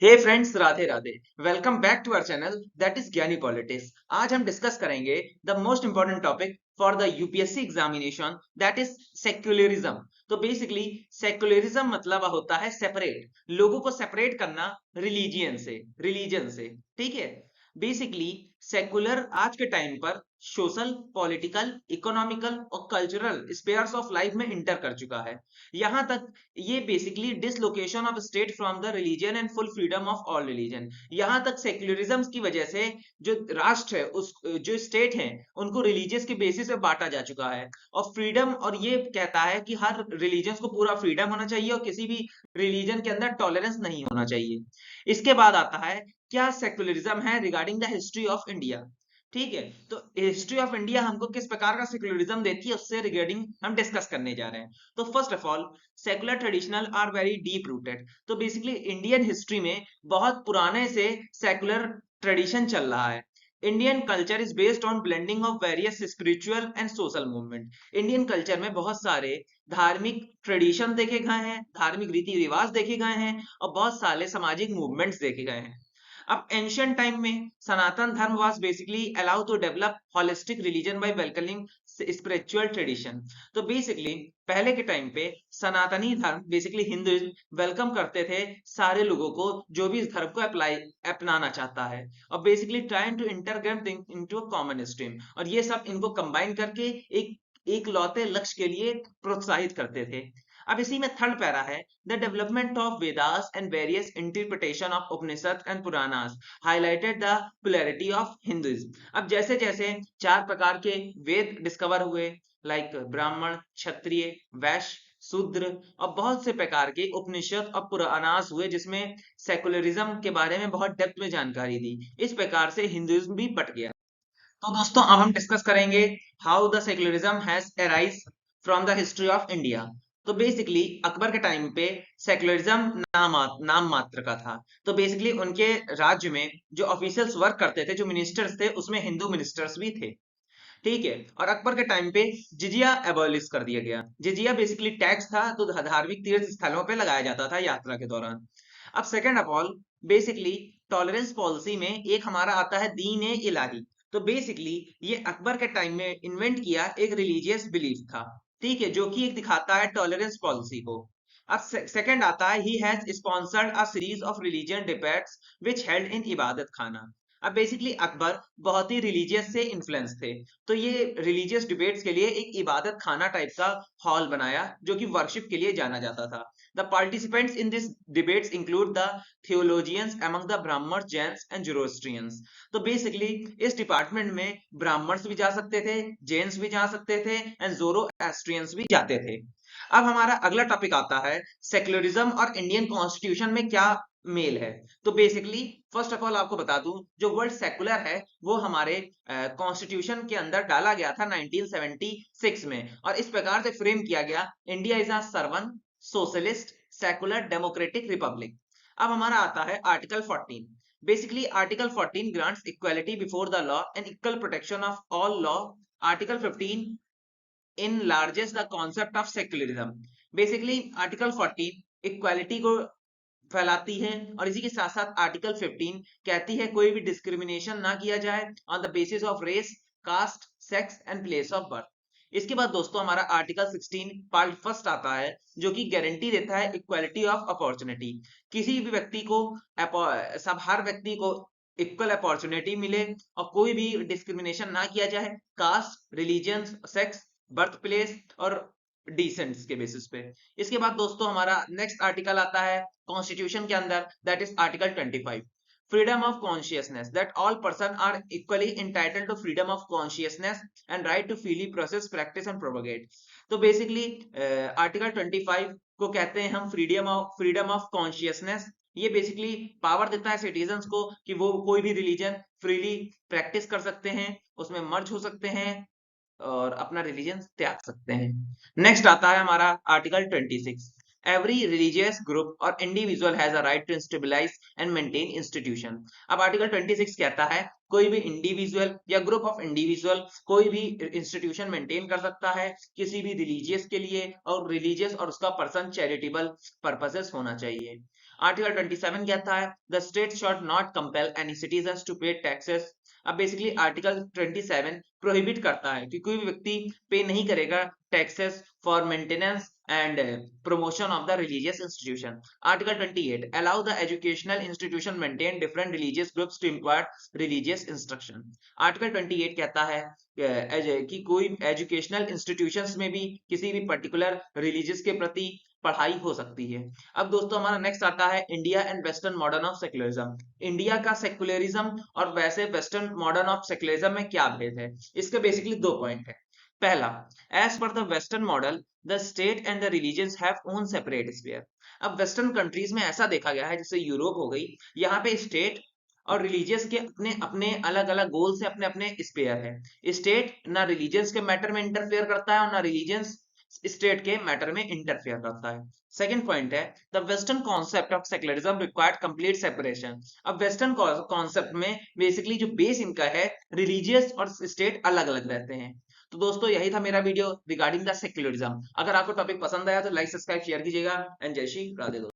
Hey friends, Radhe Radhe. Welcome back to our channel that is Gyani politics. आज हम discuss करेंगे the most important topic for the UPSC examination, that is secularism. तो basically secularism मतलब होता है separate, लोगों को सेपरेट करना रिलीजन से। ठीक है। बेसिकली सेकुलर आज के टाइम पर सोशल, पॉलिटिकल, इकोनॉमिकल और कल्चरल स्पेयर्स ऑफ लाइफ में इंटर कर चुका है। यहां तक ये basically dislocation of state from the religion and full freedom of all religion. यहां तक सेक्युलरिज्म की वजह से जो राष्ट्र है, उस जो स्टेट है, उनको रिलीजियस के बेसिस पे बांटा जा चुका है। और फ्रीडम, और ये कहता है कि हर रिलीजन को पूरा फ्रीडम होना चाहिए और किसी भी रिलीजन के अंदर टॉलरेंस नहीं होना चाहिए। इसके बाद आता है क्या सेक्युलरिज्म है regarding the history of India. ठीक है। तो हिस्ट्री ऑफ इंडिया हमको किस प्रकार का सेक्युलरिज्म देती है, उससे रिगार्डिंग हम डिस्कस करने जा रहे हैं। तो first of all, secular traditional are very deep rooted. तो बेसिकली इंडियन हिस्ट्री में बहुत पुराने से सेकुलर ट्रेडिशन चल रहा है। Indian culture is based on blending of various spiritual and social movement. Indian culture में बहुत सारे धार्मिक ट्रेडिशन देखे गए हैं, धार्मिक रीति रिवाज देखे गए हैं और बहुत सारे सामाजिक मूवमेंट्स देखे गए हैं। अब एंशियंट टाइम में Sanatan Dharma was basically allow to develop holistic religion by welcoming spiritual tradition. तो बेसिकली पहले के टाइम पे सनातनी धर्म बेसिकली हिंदुइज्म वेलकम करते थे सारे लोगों को जो भी इस धर्म को अपनाना चाहता है, और basically trying to integrate into a common stream, और ये सब इनको कंबाइन करके एक एक लौते लक्ष्य के लिए प्रोत्साहित करते थे। अब इसी में थर्ड पैरा है the development of Vedas and various interpretation of Upanishad and Puranas highlighted the polarity of Hinduism. अब जैसे जैसे चार प्रकार के वेद डिस्कवर हुए, लाइक ब्राह्मण, क्षत्रिय, वैश्य, शूद्र, और बहुत से प्रकार के उपनिषद और पुराणास हुए जिसमें सेकुलरिज्म के बारे में बहुत डेप्थ में जानकारी दी। इस प्रकार से हिंदुइज्म भी बट गया। तो दोस्तों अब हम डिस्कस करेंगे how the secularism has arise from the history of India. तो बेसिकली अकबर के टाइम पे सेक्युलरिज्म नाम मात्र का था। तो बेसिकली उनके राज्य में जो ऑफिशियल्स वर्क करते थे, जो मिनिस्टर्स थे, उसमें हिंदू मिनिस्टर्स भी थे। ठीक है। और अकबर के टाइम पे जिजिया एबॉलिश कर दिया गया। जिजिया बेसिकली टैक्स था, तो धार्मिक तीर्थ स्थलों पे लगाया जाता था यात्रा के दौरान। अब second of all, basically tolerance policy में एक हमारा आता है दीन ए इलाही। तो बेसिकली ये अकबर के टाइम में इन्वेंट किया एक रिलीजियस बिलीफ था। ठीक है, जो कि एक दिखाता है टॉलरेंस पॉलिसी को। अब सेकंड आता है he has sponsored a series of religion debates which held in इबादत खाना। अब बेसिकली अकबर बहुत ही रिलीजियस से इन्फ्लुएंस थे, तो ये रिलीजियस डिबेट्स के लिए एक इबादत खाना टाइप का हॉल बनाया जो कि वर्शिप के लिए जाना जाता था। The participants in this debates include the theologians among the ब्राह्मण, जैन्स एंड जोरोस्ट्रियंस। तो बेसिकली इस डिपार्टमेंट में ब्राह्मण्स भी जा सकते थे, जैन्स भी जा सकते थे एंड जोरोस्ट्रियंस भी जाते थे। अब हमारा अगला टॉपिक आता है सेक्युलरिज्म और इंडियन कॉन्स्टिट्यूशन में क्या मेल है। तो बेसिकली फर्स्ट ऑफ ऑल आपको बता दूं, जो वर्ड सेकुलर है वो हमारे कॉन्स्टिट्यूशन के अंदर डाला गया था 1976 में, और इस प्रकार से फ्रेम किया गया India is a servant socialist secular democratic Republic. अब हमारा आता है article 14। Basically article 14 grants equality before the law and equal protection of all law. Article 15 enlarges the concept of secularism। Basically article 14 equality को फैलाती है, और इसी के साथ साथ आर्टिकल 15 कहती है कोई भी डिस्क्रिमिनेशन ना किया जाए on the basis of race, caste, sex and place of birth. इसके बाद दोस्तों हमारा आर्टिकल 16 पार्ट फर्स्ट आता है जो कि गारंटी देता है इक्वालिटी ऑफ अपॉर्चुनिटी। किसी भी व्यक्ति को सब हर व्यक्ति को इक्वल अपॉर्चुनिटी मिले और कोई भी डिस्क्रिमिनेशन ना किया जाए caste, religion, sex, birth place और डिसेंट्स के बेसिस पे। इसके बाद दोस्तों हमारा नेक्स्ट आर्टिकल आता है कॉन्स्टिट्यूशन के अंदर, that is article 25। Freedom of consciousness, that all person are equally entitled to freedom of consciousness and right to freely process, practice and propagate. तो बेसिकली आर्टिकल 25 को कहते हैं हम फ्रीडम ऑफ कॉन्शियसनेस। ये बेसिकली पावर देता है citizens को कि वो कोई भी रिलीजन फ्रीली प्रैक्टिस कर सकते हैं, उसमें मर्ज हो सकते हैं और अपना रिलीजन त्याग सकते हैं। नेक्स्ट आता है हमारा आर्टिकल 26। एवरी रिलीजियस ग्रुप और individual has a right to stabilize and maintain institution. अब आर्टिकल 26 कहता है कोई भी इंडिविजुअल या ग्रुप ऑफ इंडिविजुअल कोई भी इंस्टीट्यूशन मेंटेन कर सकता है किसी भी रिलीजियस के लिए, और रिलीजियस और उसका पर्सन चैरिटेबल पर्पसेस होना चाहिए। आर्टिकल 27 कहता है the state shall not compel any citizen to pay taxes. अब बेसिकली आर्टिकल 27 प्रोहिबिट करता है कि कोई भी व्यक्ति पे नहीं करेगा taxes for maintenance and promotion of the religious institution. Article 28 allow the educational institution maintain different religious groups to impart religious instruction. Article 28 कहता है कि कोई एजुकेशनल इंस्टीट्यूशंस में भी किसी भी पर्टिकुलर रिलीजियस के प्रति पढ़ाई हो सकती है। अब दोस्तों हमारा नेक्स्ट आता है India and western modern of secularism. India का सेक्युलरिज्म और वैसे वेस्टर्न मॉडर्न ऑफ सेक्युलरिज्म में क्या भेद है, इसके बेसिकली दो पॉइंट है। पहला, as per the western model the state and the religions have own separate sphere. अब वेस्टर्न कंट्रीज में ऐसा देखा गया है, जैसे यूरोप हो गई, यहाँ पे स्टेट और रिलीजियस के अपने अपने अलग अलग गोल से अपने अपने स्पेयर है। स्टेट ना रिलीजियंस के मैटर में इंटरफेयर करता है और ना रिलीजियंस स्टेट के मैटर में इंटरफेयर करता है। सेकंड पॉइंट है the western concept of secularism required complete separation. अब वेस्टर्न कॉन्सेप्ट में बेसिकली जो बेस इनका है, रिलीजियस और स्टेट अलग अलग रहते हैं। तो दोस्तों यही था मेरा वीडियो रिगार्डिंग द सेक्युलरिज्म। अगर आपको टॉपिक पसंद आया तो लाइक सब्सक्राइब शेयर कीजिएगा एंड जय श्री राधे।